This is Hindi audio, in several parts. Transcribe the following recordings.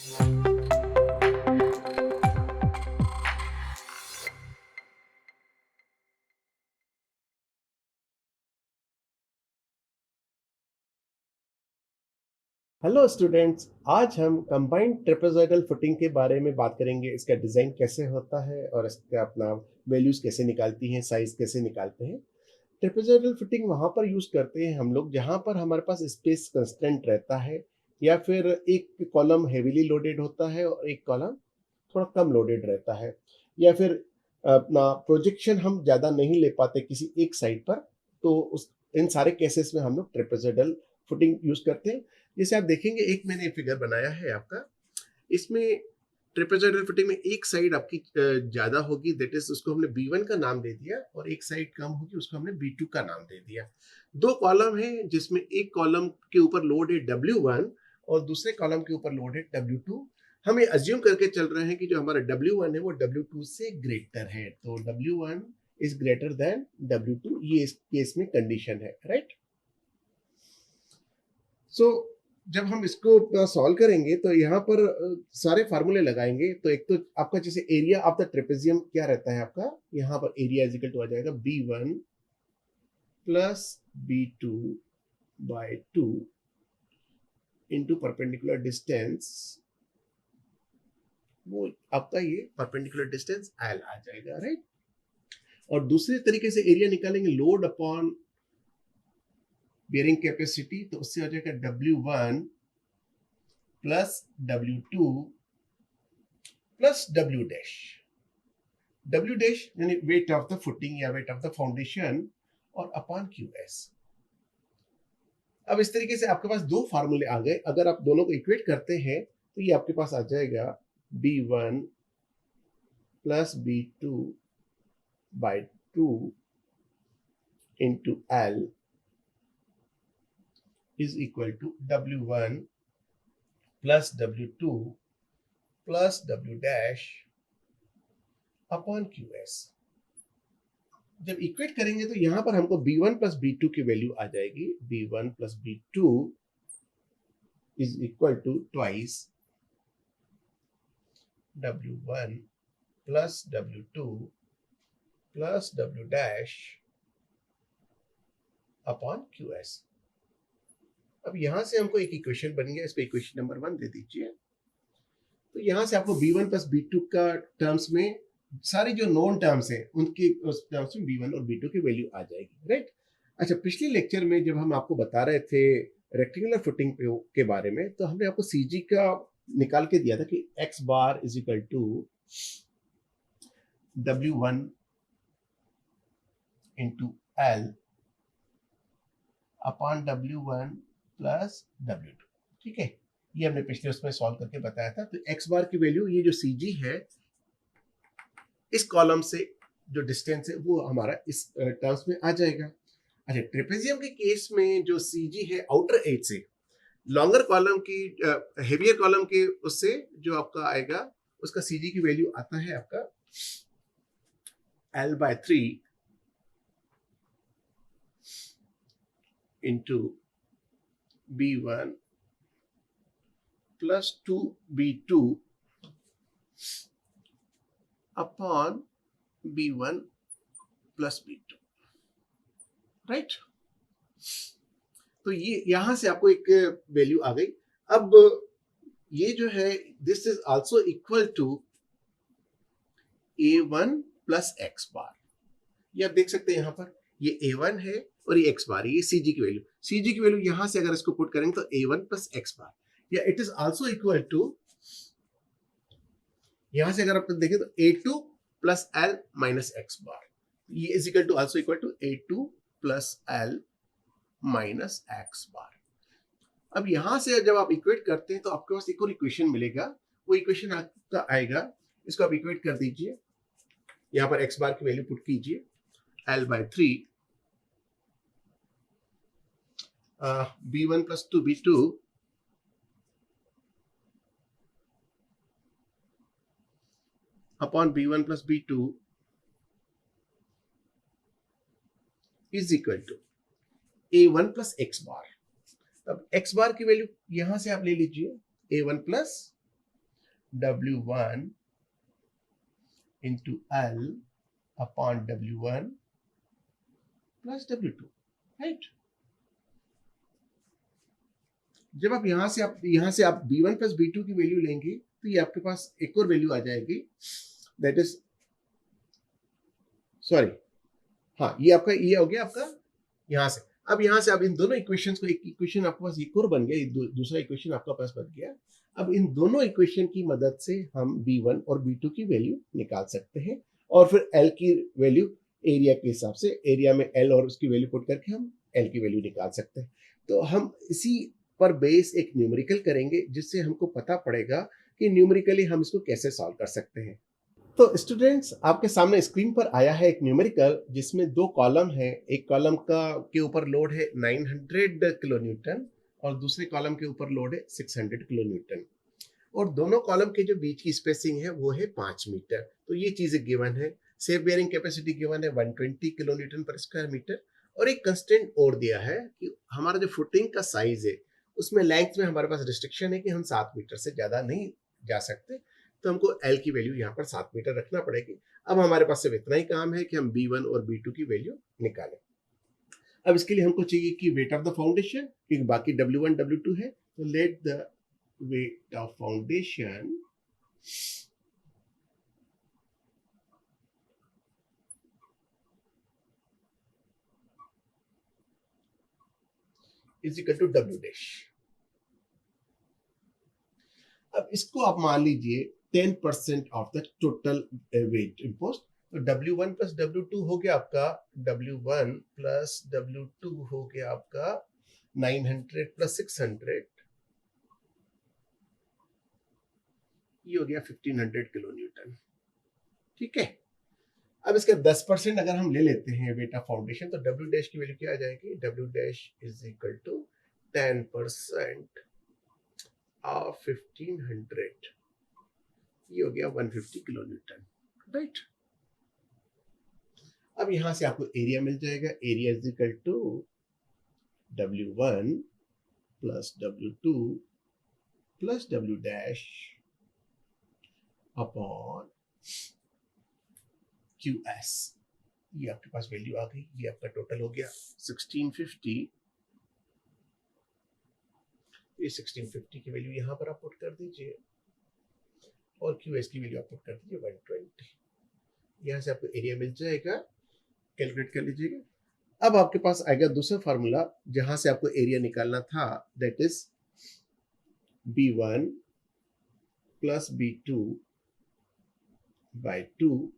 हेलो स्टूडेंट्स, आज हम कंबाइंड ट्रेपेजॉइडल फुटिंग के बारे में बात करेंगे। इसका डिज़ाइन कैसे होता है और इसका अपना वैल्यूज़ कैसे निकालती हैं, साइज़ कैसे निकालते हैं। ट्रेपेजॉइडल फुटिंग वहाँ पर यूज़ करते हैं हम लोग जहाँ पर हमारे पास स्पेस कंस्ट्रेंट रहता है, या फिर एक कॉलम हेवीली लोडेड होता है और एक कॉलम थोड़ा कम लोडेड रहता है, या फिर अपना प्रोजेक्शन हम ज़्यादा नहीं ले पाते किसी एक साइड पर, तो उस इन सारे केसेस में हम लोग ट्रेपेजॉइडल फुटिंग यूज़ करते हैं। जैसे आप देखेंगे, एक मैंने फिगर बनाया है आपका, इसमें ट्रेपेजॉइडल फुटिंग में एक साइड आपकी ज़्यादा होगी, दैट इज उसको हमने B1 का नाम दे दिया, और एक साइड कम होगी, उसको हमने B2 का नाम दे दिया। दो कॉलम है जिसमें एक कॉलम के ऊपर लोड है W1 और दूसरे कॉलम के ऊपर लोड है W2। हम ये अज्यूम करके चल रहे हैं कि जो हमारा W1 है वो W2 से ग्रेटर है, तो W1 is greater than W2, ये इस केस में कंडीशन है, राइट। सो जब हम इसको सॉल्व करेंगे तो यहाँ पर सारे फार्मूले लगाएंगे। तो एक तो आपका जैसे एरिया ऑफ द ट्रेपेजियम क्या रहता है आपका, यहाँ पर एरिया इज इक्वल टू आ जाएगा B1 plus B2 by 2 into perpendicular distance, वो आपका ये परपेंडिकुलर डिस्टेंस L आ जाएगा, राइट। और दूसरे तरीके से एरिया निकालेंगे लोड अपॉन बेयरिंग कैपेसिटी, तो उससे हो जाएगा W1 plus W2 plus W dash. W dash यानी वेट ऑफ द फुटिंग या वेट ऑफ द फाउंडेशन, और अपॉन QS। अब इस तरीके से आपके पास दो फार्मूले आ गए। अगर आप दोनों को इक्वेट करते हैं तो ये आपके पास आ जाएगा B1 plus B2 by 2 into L is equal to W1 plus W2 plus W dash upon QS। जब इक्वेट करेंगे तो यहां पर हमको B1 प्लस B2 की वैल्यू आ जाएगी। B1 plus B2 is equal to twice W1 plus W2 plus W dash upon QS। अब यहां से हमको एक इक्वेशन बन गया, इसको इक्वेशन नंबर 1 दे दीजिए। तो यहां से आपको B1 प्लस B2 का टर्म्स में सारी जो नॉन टर्म्स हैं उनकी उस टर्म्स में B1 और B2 की वैल्यू आ जाएगी, राइट। अच्छा, पिछले लेक्चर में जब हम आपको बता रहे थे रेक्टेंगुलर फुटिंग के बारे में, तो हमने आपको CG का निकाल के दिया था कि x bar is equal to W1 into L upon W1 plus W2, ठीक है। ये हमने पिछले उसमें सॉल्व करके बताया था। तो x बार की वैल्यू, ये जो CG है, इस कॉलम से जो डिस्टेंस है वो हमारा इस टर्म्स में आ जाएगा। अच्छा, ट्रेपेजियम के केस में जो CG है आउटर एज से लॉन्गर कॉलम की, हेवियर कॉलम के उससे जो आपका आएगा, उसका CG की वैल्यू आता है आपका L by 3 into B1 plus 2B2 upon B1 plus B2, right. तो ये यहां से आपको एक वैल्यू आ गई। अब ये जो है, this is also equal to A1 plus X bar. ये आप देख सकते हैं यहां पर, ये A1 है और ये x बार है, ये CG की वैल्यू। CG की वैल्यू यहां से अगर इसको पुट करेंगे तो A1 प्लस एक्स बार, या it is also equal to, यहां से अगर आप देखें तो A2 plus L minus X bar, ये is equal to also equal to A2 plus L minus X bar. अब यहां से जब आप इक्वेट करते हैं तो आपके पास एक और इक्वेशन मिलेगा। वो इक्वेशन आपका आएगा, इसको आप इक्वेट कर दीजिए। यहां पर एक्स बार की वैल्यू पुट कीजिए, L by 3 B1 plus 2B2 upon B1 plus B2 is equal to A1 plus X bar. अब एक्स बार की वैल्यू यहां से आप ले लीजिए A1 plus W1 into L upon W1 plus W2, right. जब आप यहां से आप B1 प्लस B2 की वैल्यू लेंगे तो ये आपके पास एक और वैल्यू आ जाएगी, दैट इज सॉरी, हाँ ये हो गया आपका यहां से। अब यहां से अब इन दोनों इक्वेशंस को, एक इक्वेशन आपके पास एक और बन गया, दूसरा इक्वेशन आपका पास बन गया। अब इन दोनों इक्वेशन की मदद से हम B1 और B2 की वैल्यू निकाल सकते हैं और फिर L की वैल्यू एरिया के हिसाब से, एरिया में L और उसकी वैल्यू पुट करके हम L की वैल्यू निकाल सकते हैं। तो हम इसी पर बेस एक न्यूमेरिकल करेंगे जिससे हमको पता पड़ेगा कि न्यूमेरिकली हम इसको कैसे सॉल्व कर सकते हैं। तो स्टूडेंट्स, आपके सामने स्क्रीन पर आया है एक न्यूमेरिकल जिसमें दो कॉलम है। एक कॉलम का के ऊपर लोड है 900 किलो न्यूटन और दूसरे कॉलम के ऊपर लोड है 600 किलो न्यूटन, और दोनों कॉलम के जो बीच की स्पेसिंग है वो है 5 मीटर। तो ये चीजें गिवन है। सेफ बेयरिंग कैपेसिटी गिवन है 120 किलो न्यूटन पर स्क्वायर मीटर, और एक कंस्टेंट और दिया है कि हमारा जो फुटिंग का साइज है उसमें लेंथ में हमारे पास रिस्ट्रिक्शन है कि हम 7 मीटर से ज्यादा नहीं जा सकते, तो हमको L की वैल्यू यहाँ पर 7 मीटर रखना पड़ेगी। अब हमारे पास सिर्फ इतना ही काम है कि हम B1 और B2 की वैल्यू निकालें। अब इसके लिए हमको चाहिए कि वेट ऑफ द फाउंडेशन, क्योंकि बाकी W1 W2 है, तो let the weight of foundation is equal to W dash. अब इसको आप मान लीजिए 10% of the total weight imposed. तो W1 प्लस W2 हो गया आपका, W1 प्लस W2 हो गया आपका 900 प्लस 600, ये हो गया 1500 किलो न्यूटन। ठीक है। अब इसका 10% अगर हम ले लेते हैं वेट ऑफ फाउंडेशन, तो W डैश की वैल्यू क्या आ जाएगी, W dash is equal to 10% of 1500, ये हो गया 150 किलो न्यूटन, राइट। अब यहां से आपको एरिया मिल जाएगा, area is equal to W1 plus W2 plus W dash upon QS। ये आपके पास वैल्यू आ गई, ये आपका टोटल हो गया 1650। ये 1650 की वैल्यू यहां पर आप पुट कर दीजिए और QS की वैल्यू आप पुट कर दीजिए 120। यहां से आपको एरिया मिल जाएगा, कैलकुलेट कर लीजिएगा। अब आपके पास आएगा दूसरा फार्मूला जहां से आपको एरिया निकालना था, that is B1 plus B2 by 2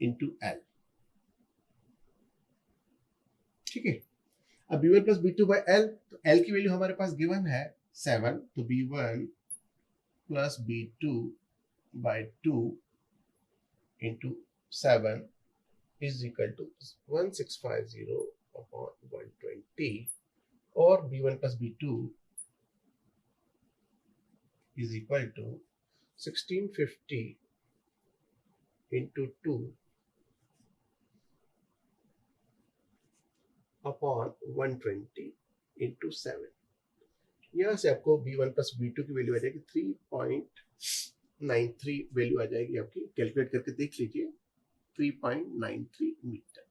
into L। ठीक है। अब B1 plus B2 by L, तो L की वैल्यू हमारे पास गिवन है 7, तो B1 plus B2 by 2 into 7 is equal to 1650 upon 120, और B1 plus B2 is equal to 1650 into 2 upon 120 into 7। यहाँ से आपको B1 प्लस B2 की वैल्यू आ जाएगी 3.93 वैल्यू आ जाएगी आपकी, कैलकुलेट करके देख लीजिए 3.93 मीटर।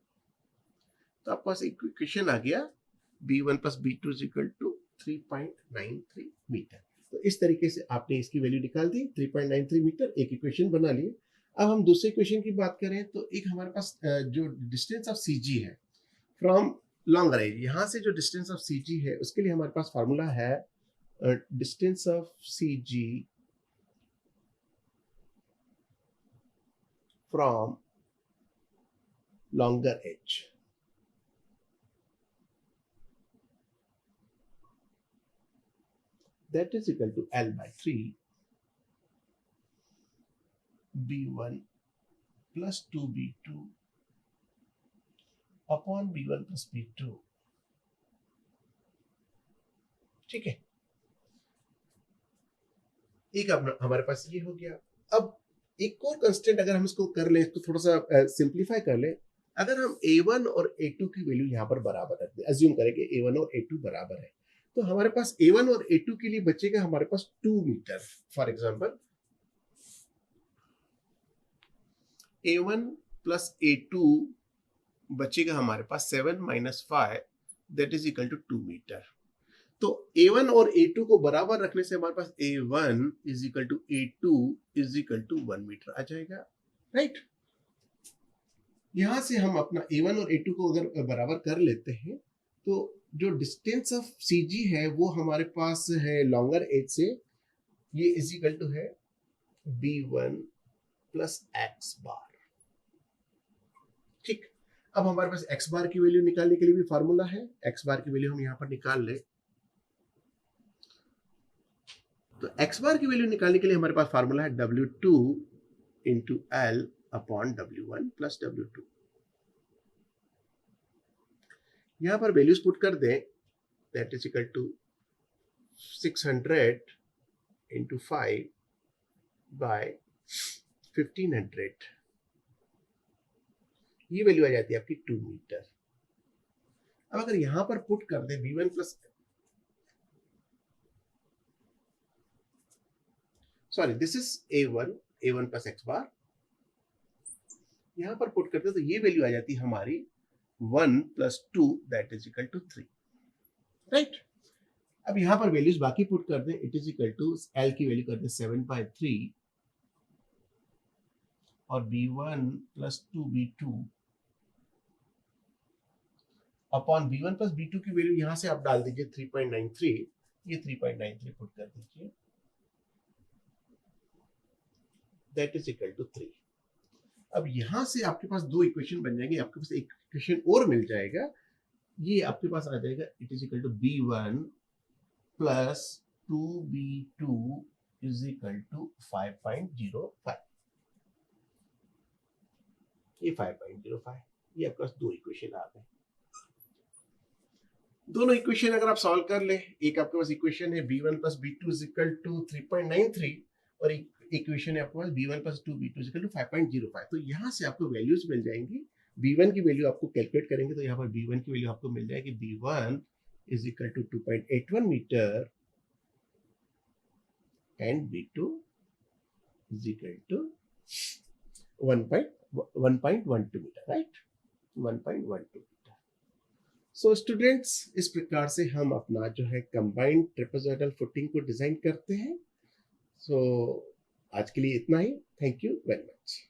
तो आपके पास इक्वेशन आ गया B1 plus B2 is equal to 3.93 metre. तो इस तरीके से आपने इसकी वैल्यू निकाल दी 3.93 मीटर, एक इक्वेशन बना लिए। अब हम दूसरे इक्वेशन की बात करें तो एक हमारे पास जो डिस्टेंस ऑफ CG है फ्रॉम लॉन्गर एज, यहाँ से जो डिस्टेंस ऑफ CG है उसके लिए हमारे पास फार्मूला है distance of CG from longer edge, that is equal to L by 3 B1 plus 2B2 upon B1 plus B2। ठीक है। एक अपना हमारे पास ये हो गया। अब एक और कंस्टेंट अगर हम इसको कर ले तो थोड़ा सा सिंप्लीफाई कर ले। अगर हम A1 और A2 की वैल्यू यहाँ पर बराबर रख दे, अज्यूम करें कि A1 और A2 बराबर है, तो हमारे पास A1 और A2 के लिए बचेगा हमारे पास 2 metre for example. A1 plus A2 बचेगा हमारे पास 7 minus 5 that is equal to 2 metre. तो A1 और A2 को बराबर रखने से हमारे पास A1 is equal to A2 is equal to 1 metre आ जाएगा, राइट। यहां से हम अपना A1 और A2 को अगर बराबर कर लेते हैं तो जो डिस्टेंस ऑफ CG है वो हमारे पास है लॉन्गर एज से, ये इज इक्वल टू है B1 प्लस x बार। ठीक, अब हमारे पास x बार की वैल्यू निकालने के लिए भी फार्मूला है। x बार की वैल्यू हम यहां पर निकाल ले, तो x बार की वैल्यू निकालने के लिए हमारे पास फार्मूला है W2 into L upon W1 plus W2। यहां पर वैल्यूज पुट कर दें, that is equal to 600 into 5 by 1500, ये वैल्यू आ जाती है आपकी 2 मीटर। अब अगर यहां पर पुट कर दें V1 plus, sorry this is A1 plus x बार, यहां पर पुट करते तो ये वैल्यू आ जाती है हमारी 1 plus 2 that is equal to 3, right. अब यहां पर वैल्यूज बाकी पुट कर दें, it is equal to L की वैल्यू कर दें 7/3 और B1 plus 2B2 upon B1 plus B2 की वैल्यू यहां से आप डाल दीजिए 3.93, ये 3.93 पुट कर दीजिए, दैट इज इक्वल टू 3। अब यहां से आपके पास दो इक्वेशन बन जाएंगे, आपके पास एक इक्वेशन और मिल जाएगा, ये आपके पास आ जाएगा, it is equal to B1 plus 2B2 is equal to 5.05, ये 5.05, ये आपके पास दो इक्वेशन आ गए। दोनों इक्वेशन अगर आप सॉल्व कर ले, एक आपके पास इक्वेशन है B1 plus B2 is equal to 3.93 और एक इक्वेशन है आपके पास B1 plus 2B2 is equal to 5.05। तो यहाँ से आपको वैल्यूज मिल जाएंगी। B1 की वैल्यू आपको कैलकुलेट करेंगे तो यहाँ पर B1 की वैल्यू आपको मिल जाएगी, B1 is equal to 2.81 metre and B2 is equal to 1.12 metre, right, 1.12 metre. So students, इस प्रकार से हम अपना जो है कंबाइंड ट्रेपेजॉइडल फुटिंग को डिजाइन करते हैं। सो आज के लिए इतना ही। Thank you very much.